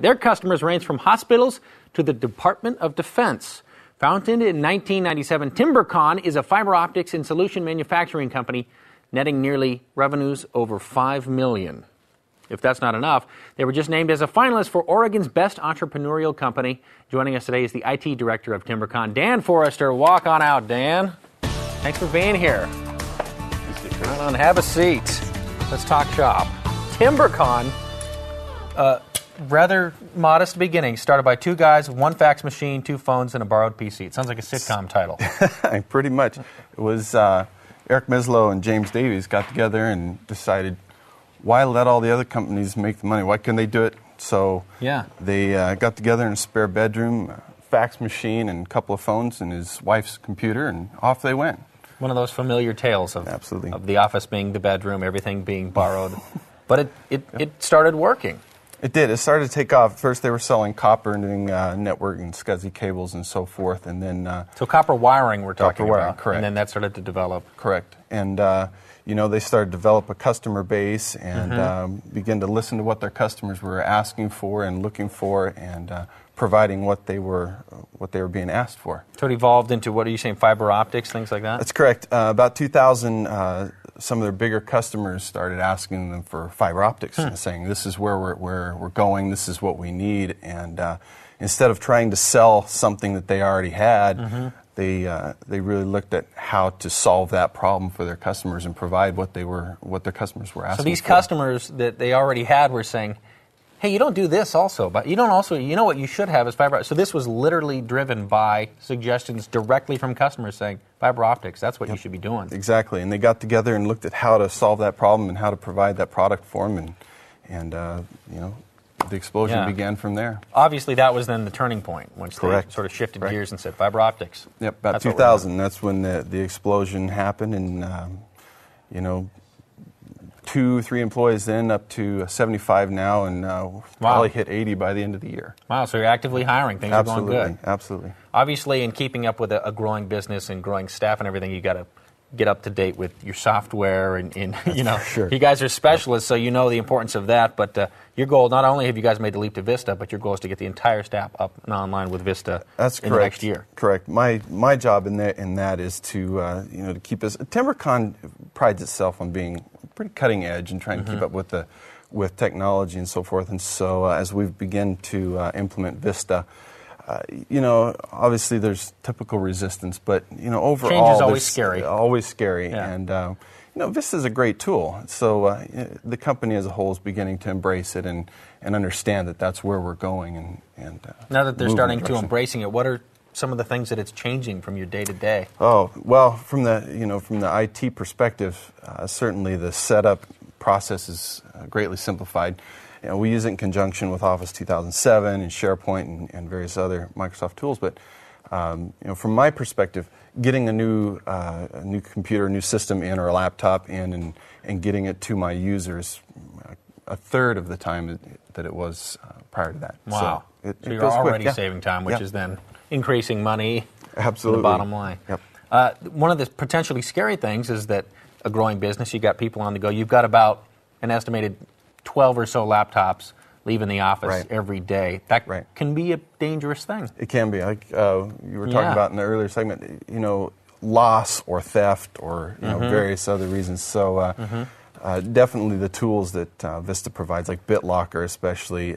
Their customers range from hospitals to the Department of Defense. Founded in 1997, TimberCon is a fiber optics and solution manufacturing company netting nearly revenues over $5 million. If that's not enough, they were just named as a finalist for Oregon's Best Entrepreneurial Company. Joining us today is the IT director of TimberCon, Dan Forrester. Walk on out, Dan. Thanks for being here. Come on, have a seat. Let's talk shop. TimberCon, rather modest beginning, started by two guys, one fax machine, two phones, and a borrowed PC. It sounds like a sitcom title. Pretty much. It was Eric Meslow and James Davies got together and decided, why let all the other companies make the money? Why couldn't they do it? So they got together in a spare bedroom, fax machine, and a couple of phones, and his wife's computer, and off they went. One of those familiar tales of the office being the bedroom, everything being borrowed. But it started working. It did. It started to take off. First, they were selling copper and doing network and SCSI cables and so forth, and then so copper wiring we're talking about, correct. And then that started to develop. Correct. And they started to develop a customer base and begin to listen to what their customers were asking for and looking for, and providing what they were being asked for. So it evolved into, what are you saying, fiber optics, things like that? That's correct. About 2000. Some of their bigger customers started asking them for fiber optics and saying, this is where we're going, this is what we need. And instead of trying to sell something that they already had, they really looked at how to solve that problem for their customers and provide what their customers were asking for. So these customers that they already had were saying, hey, you don't do this also, but you don't also, you know what you should have is fiber optics. So this was literally driven by suggestions directly from customers saying, fiber optics, that's what you should be doing. Exactly, and they got together and looked at how to solve that problem and how to provide that product for them, and the explosion began from there. Obviously, that was then the turning point, once they sort of shifted gears and said, fiber optics. Yep, about 2000, that's when the explosion happened, and 2-3 employees then, up to 75 now, and probably hit 80 by the end of the year. Wow, so you're actively hiring. Things are going good. Absolutely. Obviously, in keeping up with a growing business and growing staff and everything, you got to get up to date with your software, and Sure. You guys are specialists, so you know the importance of that. But your goal, not only have you guys made the leap to Vista, but your goal is to get the entire staff up and online with Vista in the next year. Correct. My job in that is to keep us. TimberCon prides itself on being pretty cutting edge and trying to keep up with technology and so forth. And so as we've begun to implement Vista, obviously there's typical resistance, but overall, change is always scary. Always scary, and Vista is a great tool. So the company as a whole is beginning to embrace it and understand that that's where we're going. And now that they're starting to embracing it, what are some of the things that it's changing from your day to day? Oh, well, from the IT perspective, certainly the setup process is greatly simplified. We use it in conjunction with Office 2007 and SharePoint and various other Microsoft tools. But from my perspective, getting a new computer, a new system in, or a laptop in, and getting it to my users a third of the time that it was prior to that. Wow! So you're already saving time, which is then increasing money. Absolutely. To the bottom line. Yep. One of the potentially scary things is that a growing business, you've got people on the go. You've got about an estimated 12 or so laptops leaving the office every day. That can be a dangerous thing. It can be. Like you were talking about in the earlier segment, loss or theft or various other reasons. So definitely the tools that Vista provides, like BitLocker especially,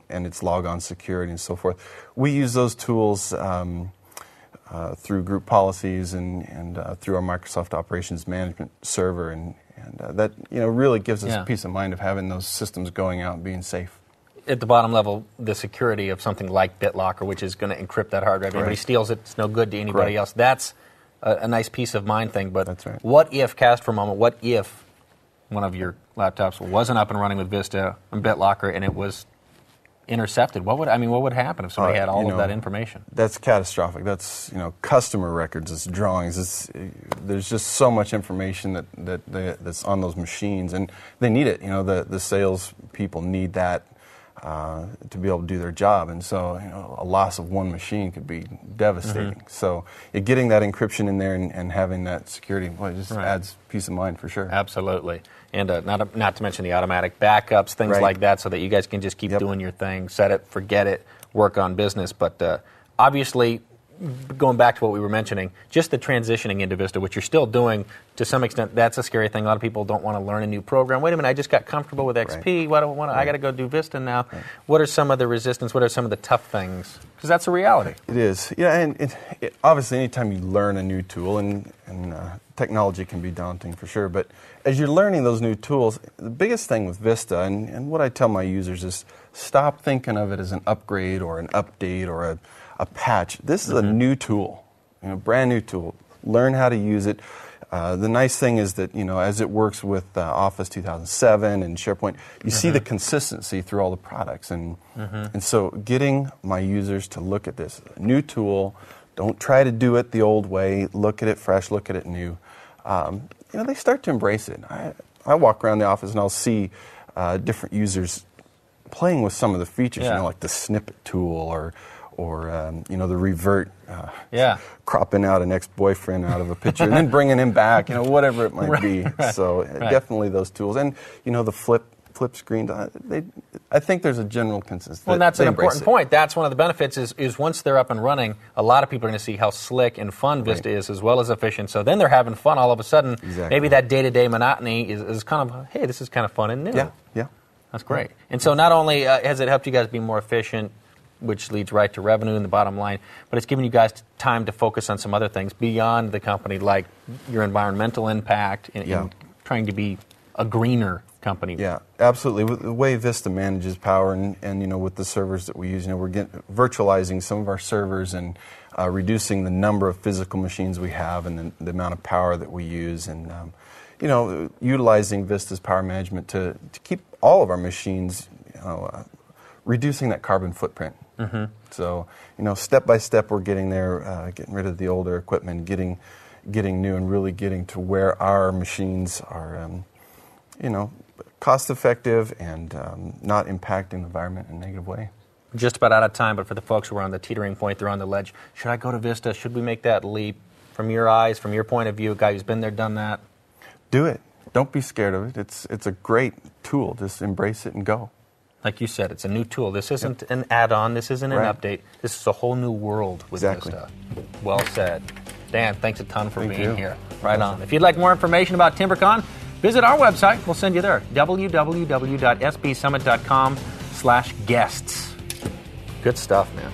and its logon security and so forth. We use those tools through group policies and through our Microsoft Operations Management server, and that really gives us peace of mind of having those systems going out and being safe. At the bottom level, the security of something like BitLocker, which is going to encrypt that hard drive. If anybody steals it, it's no good to anybody else. That's a nice peace of mind thing. But what if, cast for a moment, what if one of your laptops wasn't up and running with Vista and BitLocker and it was intercepted? What would happen if somebody had all of that information? That's catastrophic. That's customer records, it's drawings. There's just so much information that's on those machines, and they need it. The sales people need that to be able to do their job. And so, a loss of one machine could be devastating. So, getting that encryption in there and having that security, well, it just adds peace of mind for sure. Absolutely. And not to mention the automatic backups, things like that, so that you guys can just keep doing your thing, set it, forget it, work on business. But obviously, going back to what we were mentioning, just the transitioning into Vista, which you're still doing to some extent, that's a scary thing. A lot of people don't want to learn a new program. Wait a minute, I just got comfortable with XP. Why do I want to? I got to go do Vista now. What are some of the resistance? What are some of the tough things? Because that's a reality. It is. Yeah, and obviously, anytime you learn a new tool, and technology can be daunting for sure, but as you're learning those new tools, the biggest thing with Vista, and what I tell my users is stop thinking of it as an upgrade or an update or a patch. This is a new tool, brand new tool. Learn how to use it. The nice thing is that, as it works with Office 2007 and SharePoint, you see the consistency through all the products. And so getting my users to look at this new tool, don't try to do it the old way, look at it fresh, look at it new. They start to embrace it. I walk around the office and I'll see different users playing with some of the features, like the snippet tool or the revert, cropping out an ex-boyfriend out of a picture and then bringing him back, whatever it might be. So definitely those tools. And, the flip screen, I think there's a general consensus. Well, that's an important point. That's one of the benefits is once they're up and running, a lot of people are going to see how slick and fun Vista is as well as efficient. So then they're having fun all of a sudden. Maybe that day-to-day monotony is kind of, hey, this is kind of fun and new. Yeah. That's great. And so not only has it helped you guys be more efficient, which leads right to revenue and the bottom line, but it's given you guys time to focus on some other things beyond the company, like your environmental impact and trying to be a greener company. Yeah, absolutely. With the way Vista manages power and with the servers that we use, we're virtualizing some of our servers and reducing the number of physical machines we have and the amount of power that we use, and utilizing Vista's power management to keep all of our machines, reducing that carbon footprint. So, step by step, we're getting there, getting rid of the older equipment, getting new, and really getting to where our machines are, cost effective and not impacting the environment in a negative way. Just about out of time, but for the folks who are on the teetering point, they're on the ledge. Should I go to Vista? Should we make that leap? From your eyes, from your point of view, a guy who's been there, done that. Do it. Don't be scared of it. It's a great tool. Just embrace it and go. Like you said, it's a new tool. This isn't an add-on. This isn't an update. This is a whole new world with Vista. Well said. Dan, thanks a ton for being here. Right on. If you'd like more information about TimberCon, visit our website. We'll send you there. www.sbsummit.com/guests. Good stuff, man.